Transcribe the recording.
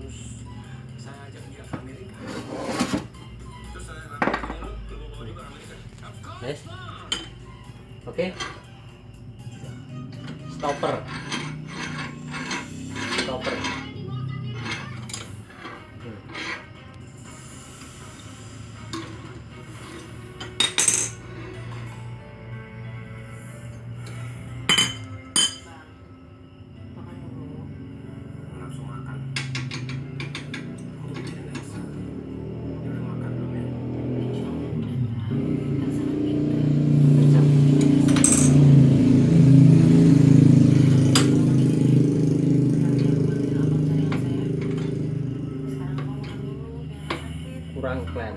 terus saya ajak dia ke Amerika. Terus saya bawa juga ke Amerika. Yes. Oke. Stopper. Stopper. Nafsu makan. Aku mikirin Elsa. Dia udah makan belum ya? Kurang plan.